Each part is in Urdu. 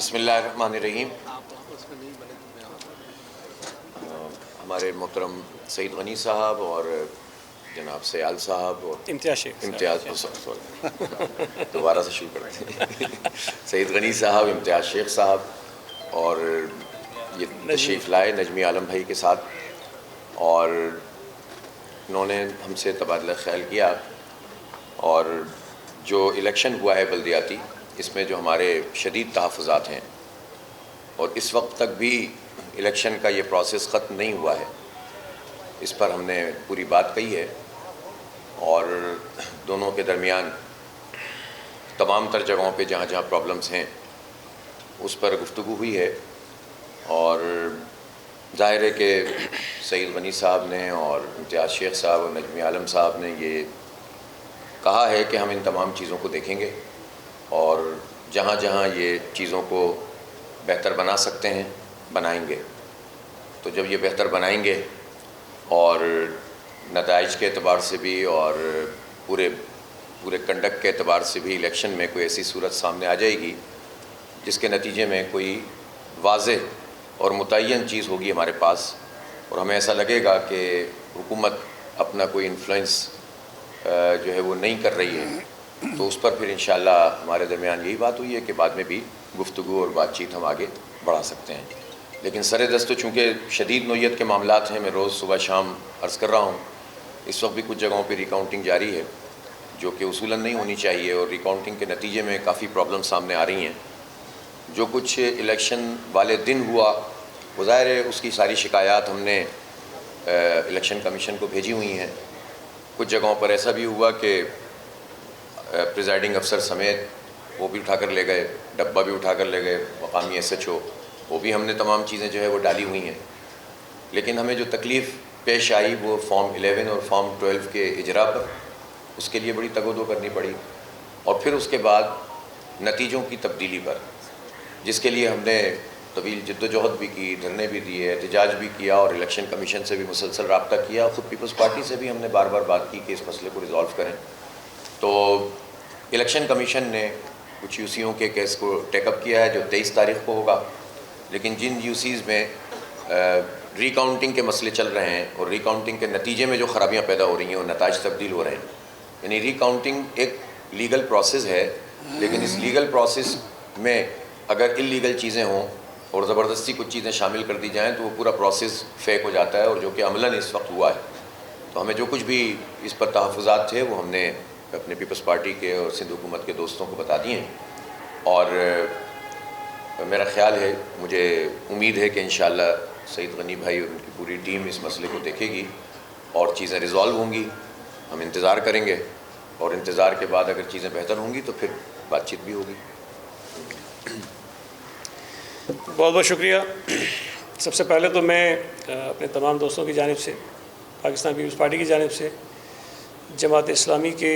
بسم اللہ الرحمن الرحیم۔ ہمارے محترم سعید غنی صاحب اور جناب سیال صاحب اور امتیاز دوبارہ سے شروع کرتے ہیں سعید غنی صاحب، امتیاز شیخ صاحب اور یہ تشریف لائے نجمی عالم بھائی کے ساتھ، اور انہوں نے ہم سے تبادلہ خیال کیا، اور جو الیکشن ہوا ہے بلدیاتی، اس میں جو ہمارے شدید تحفظات ہیں اور اس وقت تک بھی الیکشن کا یہ پروسیس ختم نہیں ہوا ہے، اس پر ہم نے پوری بات کہی ہے، اور دونوں کے درمیان تمام تر جگہوں پہ جہاں جہاں پرابلمز ہیں اس پر گفتگو ہوئی ہے، اور ظاہر ہے کہ سعید غنی صاحب نے اور امتیاز شیخ صاحب اور نجمی عالم صاحب نے یہ کہا ہے کہ ہم ان تمام چیزوں کو دیکھیں گے، اور جہاں جہاں یہ چیزوں کو بہتر بنا سکتے ہیں بنائیں گے۔ تو جب یہ بہتر بنائیں گے اور نتائج کے اعتبار سے بھی اور پورے کنڈکٹ کے اعتبار سے بھی الیکشن میں کوئی ایسی صورت سامنے آ جائے گی جس کے نتیجے میں کوئی واضح اور متعین چیز ہوگی ہمارے پاس، اور ہمیں ایسا لگے گا کہ حکومت اپنا کوئی انفلوئنس جو ہے وہ نہیں کر رہی ہے، تو اس پر پھر انشاءاللہ ہمارے درمیان یہی بات ہوئی ہے کہ بعد میں بھی گفتگو اور بات چیت ہم آگے بڑھا سکتے ہیں۔ لیکن سر دست تو چونکہ شدید نوعیت کے معاملات ہیں، میں روز صبح شام عرض کر رہا ہوں، اس وقت بھی کچھ جگہوں پہ ریکاؤنٹنگ جاری ہے جو کہ اصولاً نہیں ہونی چاہیے، اور ریکاؤنٹنگ کے نتیجے میں کافی پرابلم سامنے آ رہی ہیں۔ جو کچھ الیکشن والے دن ہوا، وہ ظاہر ہے اس کی ساری شکایات ہم نے الیکشن کمیشن کو بھیجی ہوئی ہیں۔ کچھ جگہوں پر ایسا بھی ہوا کہ پریزائڈنگ افسر سمیت وہ بھی اٹھا کر لے گئے، ڈبہ بھی اٹھا کر لے گئے، مقامی ایس ایچ او، وہ بھی ہم نے تمام چیزیں جو ہے وہ ڈالی ہوئی ہیں۔ لیکن ہمیں جو تکلیف پیش آئی وہ فارم 11 اور فارم 12 کے اجراء پر، اس کے لیے بڑی تگ و دو کرنی پڑی، اور پھر اس کے بعد نتیجوں کی تبدیلی پر، جس کے لیے ہم نے طویل جد و جہد بھی کی، دھرنے بھی دیے، احتجاج بھی کیا، اور الیکشن کمیشن سے بھی مسلسل رابطہ کیا، خود پیپلز پارٹی سے بھی ہم نے بار بار بات کی کہ اس مسئلے کو ریزالو کریں۔ تو الیکشن کمیشن نے کچھ یو سیوں کے کیس کو ٹیک اپ کیا ہے جو 23 تاریخ کو ہوگا، لیکن جن یو سیز میں ری کاؤنٹنگ کے مسئلے چل رہے ہیں اور ری کاؤنٹنگ کے نتیجے میں جو خرابیاں پیدا ہو رہی ہیں اور نتائج تبدیل ہو رہے ہیں، یعنی ری کاؤنٹنگ ایک لیگل پروسیس ہے، لیکن اس لیگل پروسیس میں اگر اللیگل چیزیں ہوں اور زبردستی کچھ چیزیں شامل کر دی جائیں تو وہ پورا پروسیس فیک ہو جاتا ہے، اور جو کہ عملاً اس وقت ہوا ہے۔ تو ہمیں جو کچھ بھی اس پر تحفظات تھے وہ ہم نے اپنے پیپلز پارٹی کے اور سندھ حکومت کے دوستوں کو بتا دیے ہیں، اور میرا خیال ہے، مجھے امید ہے کہ انشاءاللہ سعید غنی بھائی اور ان کی پوری ٹیم اس مسئلے کو دیکھے گی اور چیزیں ریزالو ہوں گی۔ ہم انتظار کریں گے، اور انتظار کے بعد اگر چیزیں بہتر ہوں گی تو پھر بات چیت بھی ہوگی۔ بہت بہت شکریہ۔ سب سے پہلے تو میں اپنے تمام دوستوں کی جانب سے، پاکستان پیپلز پارٹی کی جانب سے، جماعت اسلامی کے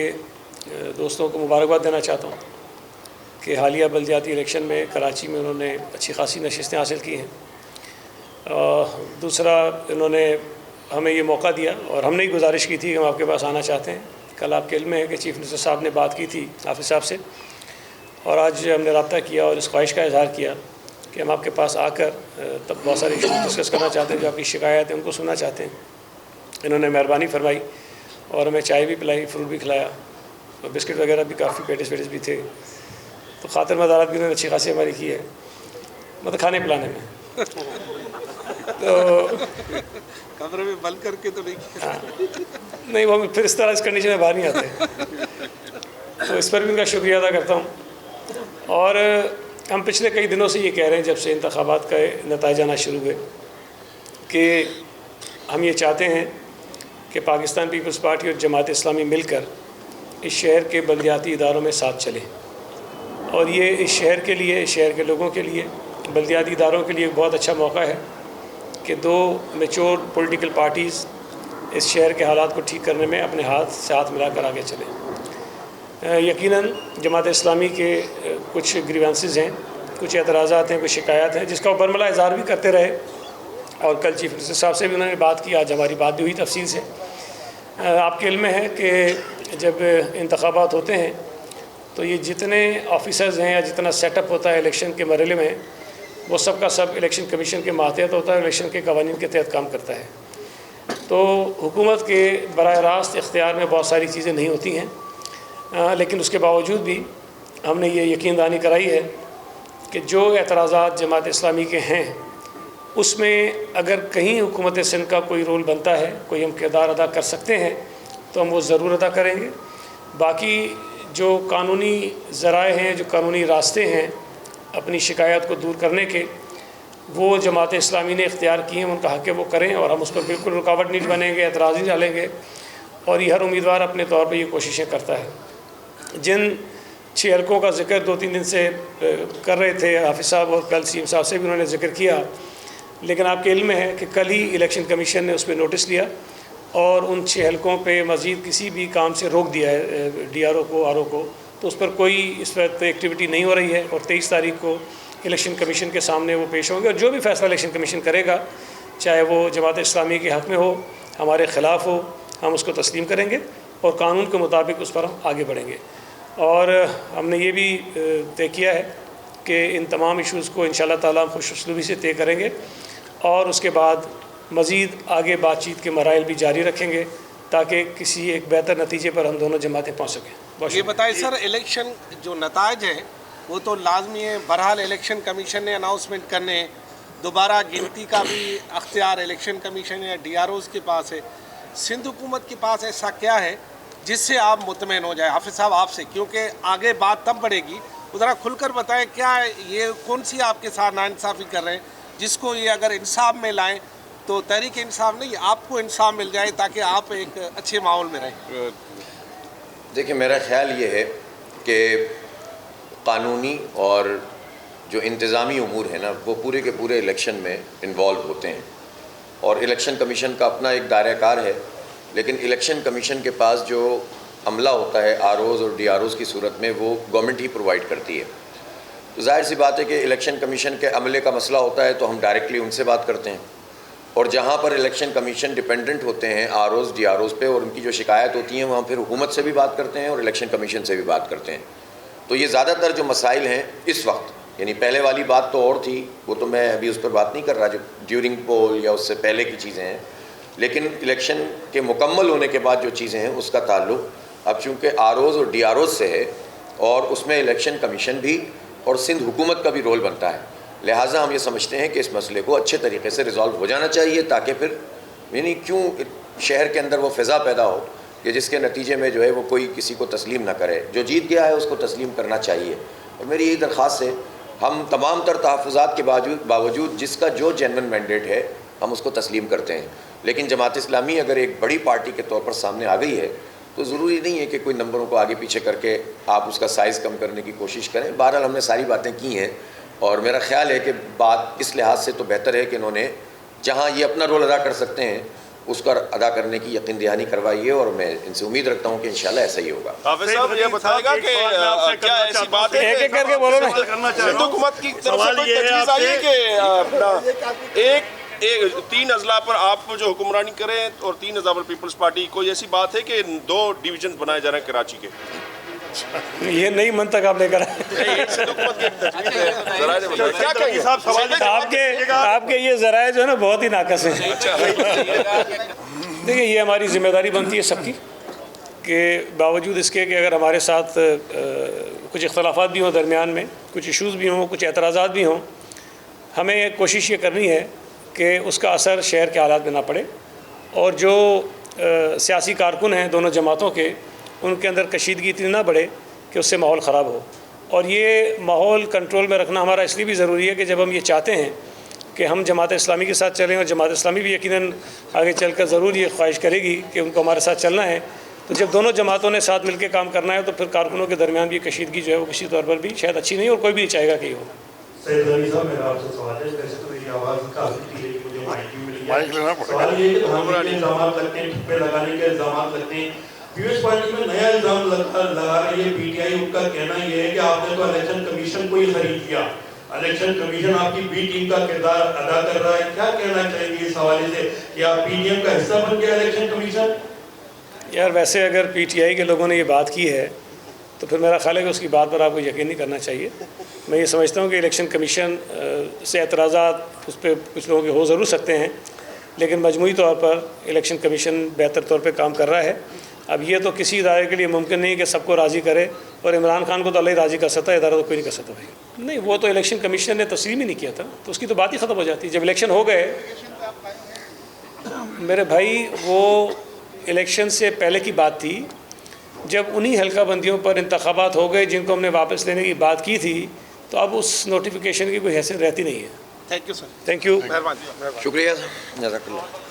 دوستوں کو مبارکباد دینا چاہتا ہوں کہ حالیہ بلدیاتی الیکشن میں کراچی میں انہوں نے اچھی خاصی نشستیں حاصل کی ہیں۔ دوسرا، انہوں نے ہمیں یہ موقع دیا، اور ہم نے ہی گزارش کی تھی کہ ہم آپ کے پاس آنا چاہتے ہیں۔ کل آپ کے علم میں ہے کہ چیف منسٹر صاحب نے بات کی تھی حافظ صاحب سے، اور آج ہم نے رابطہ کیا اور اس خواہش کا اظہار کیا کہ ہم آپ کے پاس آ کر تب بہت سارے ایشوز ڈسکس کرنا چاہتے ہیں، جو آپ کی شکایت ہیں ان کو سننا چاہتے ہیں۔ انہوں نے مہربانی فرمائی اور ہمیں چائے بھی پلائی، فروٹ بھی کھلایا، اور بسکٹ وغیرہ بھی، کافی پیٹس بھی تھے، تو خاطر مدارات بھی انہوں نے اچھی خاصی ہماری کی ہے، مطلب کھانے پلانے میں۔ تو کمرے میں بند کر کے تو نہیں، وہ پھر اس طرح اس کنڈیشن میں باہر نہیں آتے، تو اس پر بھی ان کا شکریہ ادا کرتا ہوں۔ اور ہم پچھلے کئی دنوں سے یہ کہہ رہے ہیں، جب سے انتخابات کا نتائج آنا شروع ہوئے، کہ ہم یہ چاہتے ہیں کہ پاکستان پیپلز پارٹی اور جماعت اسلامی مل کر اس شہر کے بلدیاتی اداروں میں ساتھ چلیں، اور یہ اس شہر کے لیے، اس شہر کے لوگوں کے لیے، بلدیاتی اداروں کے لیے ایک بہت اچھا موقع ہے کہ دو میچور پولیٹیکل پارٹیز اس شہر کے حالات کو ٹھیک کرنے میں اپنے ہاتھ سے ہاتھ ملا کر آگے چلیں۔ یقیناً جماعت اسلامی کے کچھ گریوانسز ہیں، کچھ اعتراضات ہیں، کچھ شکایات ہیں، جس کا وہ برملا اظہار بھی کرتے رہے، اور کل چیف منسٹر صاحب سے بھی انہوں نے بات کی، آج ہماری بات بھی ہوئی تفصیل سے۔ آپ کے علم میں ہے کہ جب انتخابات ہوتے ہیں تو یہ جتنے آفیسرز ہیں یا جتنا سیٹ اپ ہوتا ہے الیکشن کے مرحلے میں، وہ سب کا سب الیکشن کمیشن کے ماتحت ہوتا ہے، الیکشن کے قوانین کے تحت کام کرتا ہے۔ تو حکومت کے براہ راست اختیار میں بہت ساری چیزیں نہیں ہوتی ہیں، لیکن اس کے باوجود بھی ہم نے یہ یقین دہانی کرائی ہے کہ جو اعتراضات جماعت اسلامی کے ہیں اس میں اگر کہیں حکومت سندھ کا کوئی رول بنتا ہے، کوئی ہم کردار ادا کر سکتے ہیں تو ہم وہ ضرور ادا کریں گے۔ باقی جو قانونی ذرائع ہیں، جو قانونی راستے ہیں اپنی شکایات کو دور کرنے کے، وہ جماعت اسلامی نے اختیار کیے ہیں، ان کا حق ہے وہ کریں، اور ہم اس پر بالکل رکاوٹ نہیں بنیں گے، اعتراض نہیں ڈالیں گے، اور یہ ہر امیدوار اپنے طور پہ یہ کوششیں کرتا ہے۔ جن 6 حلقوں کا ذکر 2-3 دن سے کر رہے تھے حافظ صاحب، اور کل سی ایم صاحب سے بھی انہوں نے ذکر کیا، لیکن آپ کے علم میں ہے کہ کل ہی الیکشن کمیشن نے اس پہ نوٹس لیا اور ان 6 حلقوں پہ مزید کسی بھی کام سے روک دیا ہے ڈی آر او کو، آر او کو، تو اس پر کوئی اس وقت ایکٹیویٹی نہیں ہو رہی ہے، اور 23 تاریخ کو الیکشن کمیشن کے سامنے وہ پیش ہوں گے، اور جو بھی فیصلہ الیکشن کمیشن کرے گا، چاہے وہ جماعت اسلامی کے حق میں ہو، ہمارے خلاف ہو، ہم اس کو تسلیم کریں گے اور قانون کے مطابق اس پر ہم آگے بڑھیں گے۔ اور ہم نے یہ بھی طے کیا ہے کہ ان تمام ایشوز کو انشاءاللہ تعالیٰ ہم خوش اسلوبی سے طے کریں گے، اور اس کے بعد مزید آگے بات چیت کے مراحل بھی جاری رکھیں گے تاکہ کسی ایک بہتر نتیجے پر ہم دونوں جماعتیں پہنچ سکیں۔ یہ بتائیں سر، الیکشن جو نتائج ہیں وہ تو لازمی ہے، بہرحال الیکشن کمیشن نے اناؤنسمنٹ کرنے ہیں، دوبارہ گنتی کا بھی اختیار الیکشن کمیشن یا ڈی آر اوز کے پاس ہے۔ سندھ حکومت کے پاس ایسا کیا ہے جس سے آپ مطمئن ہو جائے؟ حافظ صاحب آپ سے، کیونکہ آگے بات تب بڑھے گی، ذرا کھل کر بتائیں کیا یہ کون سی آپ کے ساتھ ناانصافی کر رہے ہیں جس کو یہ اگر انصاف میں لائیں تو تحریک انصاف نہیں، آپ کو انصاف مل جائے تاکہ آپ ایک اچھے ماحول میں رہیں؟ دیکھیں، میرا خیال یہ ہے کہ قانونی اور جو انتظامی امور ہیں نا، وہ پورے کے پورے الیکشن میں انوالو ہوتے ہیں، اور الیکشن کمیشن کا اپنا ایک دائرہ کار ہے، لیکن الیکشن کمیشن کے پاس جو عملہ ہوتا ہے آر اوز اور ڈی آر اوز کی صورت میں، وہ گورنمنٹ ہی پرووائڈ کرتی ہے۔ تو ظاہر سی بات ہے کہ الیکشن کمیشن کے عملے کا مسئلہ ہوتا ہے تو ہم ڈائریکٹلی ان سے بات کرتے ہیں، اور جہاں پر الیکشن کمیشن ڈیپینڈنٹ ہوتے ہیں R Os D R Os پہ، اور ان کی جو شکایت ہوتی ہیں، وہاں پھر حکومت سے بھی بات کرتے ہیں اور الیکشن کمیشن سے بھی بات کرتے ہیں۔ تو یہ زیادہ تر جو مسائل ہیں اس وقت، یعنی پہلے والی بات تو اور تھی، وہ تو میں ابھی اس پر بات نہیں کر رہا جو ڈیورنگ پول یا اس سے پہلے کی چیزیں ہیں، لیکن الیکشن کے مکمل ہونے کے بعد جو چیزیں ہیں اس کا تعلق اب چونکہ آر اوز اور ڈی آر اوز سے ہے، اور اس میں الیکشن کمیشن بھی اور سندھ حکومت کا بھی رول بنتا ہے، لہٰذا ہم یہ سمجھتے ہیں کہ اس مسئلے کو اچھے طریقے سے ریزالو ہو جانا چاہیے، تاکہ پھر یعنی کیوں شہر کے اندر وہ فضا پیدا ہو کہ جس کے نتیجے میں جو ہے وہ کوئی کسی کو تسلیم نہ کرے، جو جیت گیا ہے اس کو تسلیم کرنا چاہیے۔ اور میری یہی درخواست ہے، ہم تمام تر تحفظات کے باوجود جس کا جو جینون مینڈیٹ ہے ہم اس کو تسلیم کرتے ہیں، لیکن جماعت اسلامی اگر ایک بڑی پارٹی کے طور پر سامنے آ گئی ہے تو ضروری نہیں ہے کہ کوئی نمبروں کو آگے پیچھے کر کے آپ اس کا سائز کم کرنے کی کوشش کریں۔ بہرحال ہم نے ساری باتیں کی ہیں، اور میرا خیال ہے کہ بات اس لحاظ سے تو بہتر ہے کہ انہوں نے جہاں یہ اپنا رول ادا کر سکتے ہیں اس کا ادا کرنے کی یقین دہانی کروائی ہے، اور میں ان سے امید رکھتا ہوں کہ انشاءاللہ ایسا ہی ہوگا۔ حافظ صاحب یہ بتائے گا کہ کیا ایسی بات ہے ایک ایک کر کے بولو نا۔ سندھ حکومت کی طرف سے کوئی تجویز آئی ہے کہ اپنا ایک 3 اضلاع پر آپ جو حکمرانی کریں، اور 3 اضلاع پر پیپلز پارٹی، کوئی ایسی بات ہے کہ 2 ڈویژن بنائے جا رہے ہیں کراچی کے؟ یہ نئی منطق آپ لے کر آپ کے یہ ذرائع جو ہے نا بہت ہی ناقص ہیں۔ دیکھیں، یہ ہماری ذمہ داری بنتی ہے سب کی کہ باوجود اس کے کہ اگر ہمارے ساتھ کچھ اختلافات بھی ہوں، درمیان میں کچھ ایشوز بھی ہوں، کچھ اعتراضات بھی ہوں، ہمیں کوشش یہ کرنی ہے کہ اس کا اثر شہر کے حالات میں نہ پڑے، اور جو سیاسی کارکن ہیں دونوں جماعتوں کے، ان کے اندر کشیدگی اتنی نہ بڑھے کہ اس سے ماحول خراب ہو۔ اور یہ ماحول کنٹرول میں رکھنا ہمارا اس لیے بھی ضروری ہے کہ جب ہم یہ چاہتے ہیں کہ ہم جماعت اسلامی کے ساتھ چلیں، اور جماعت اسلامی بھی یقیناً آگے چل کر ضرور یہ خواہش کرے گی کہ ان کو ہمارے ساتھ چلنا ہے، تو جب دونوں جماعتوں نے ساتھ مل کے کام کرنا ہے تو پھر کارکنوں کے درمیان بھی کشیدگی جو ہے وہ کسی طور پر بھی شاید اچھی نہیں، اور کوئی بھی نہیں چاہے گا کہ یہ ہو۔ سید غنی صاحب، میرا آپ سے سوال ہے، ویسے تو میری آواز کافی تھی لیکن مجھے مائک بھی مل گیا۔ سوال یہ ہے کہ دھاندلی کے الزامات لگتے ہیں، ٹھپے لگانے کے الزامات لگتے ہیں، پیپلز پارٹی میں نیا الزام لگا رہی ہے پی ٹی آئی، ان کا کہنا یہ ہے کہ آپ نے تو الیکشن کمیشن کو ہی خرید کیا، الیکشن کمیشن آپ کی بی ٹیم کا کردار ادا کر رہا ہے، کیا کہنا چاہیں گے اس حوالے سے کہ آپ پی ٹی ایم کا حصہ بن گیا الیکشن کمیشن؟ یار ویسے اگر پی ٹی آئی کے لوگوں نے یہ بات کی ہے تو پھر میرا خیال ہے کہ اس کی بات پر آپ کو یقین نہیں کرنا چاہیے. میں یہ سمجھتا ہوں کہ الیکشن کمیشن سے اعتراضات اس پہ کچھ لوگوں کے ہو ضرور سکتے ہیں، لیکن مجموعی طور پر الیکشن کمیشن بہتر طور پہ کام کر رہا ہے. اب یہ تو کسی ادارے کے لیے ممکن نہیں کہ سب کو راضی کرے، اور عمران خان کو تو اللہ ہی راضی کر سکتا ہے، ادارہ تو کوئی نہیں کر سکتا بھائی. نہیں، وہ تو الیکشن کمیشن نے تسلیم ہی نہیں کیا تھا، تو اس کی تو بات ہی ختم ہو جاتی. جب الیکشن ہو گئے میرے بھائی، وہ الیکشن سے پہلے کی بات تھی، جب انہی حلقہ بندیوں پر انتخابات ہو گئے جن کو ہم نے واپس لینے کی بات کی تھی، تو اب اس نوٹیفیکیشن کی کوئی حیثیت رہتی نہیں ہے. Thank you sir. Thank you. مہربانی. شکریہ، جزاک اللہ.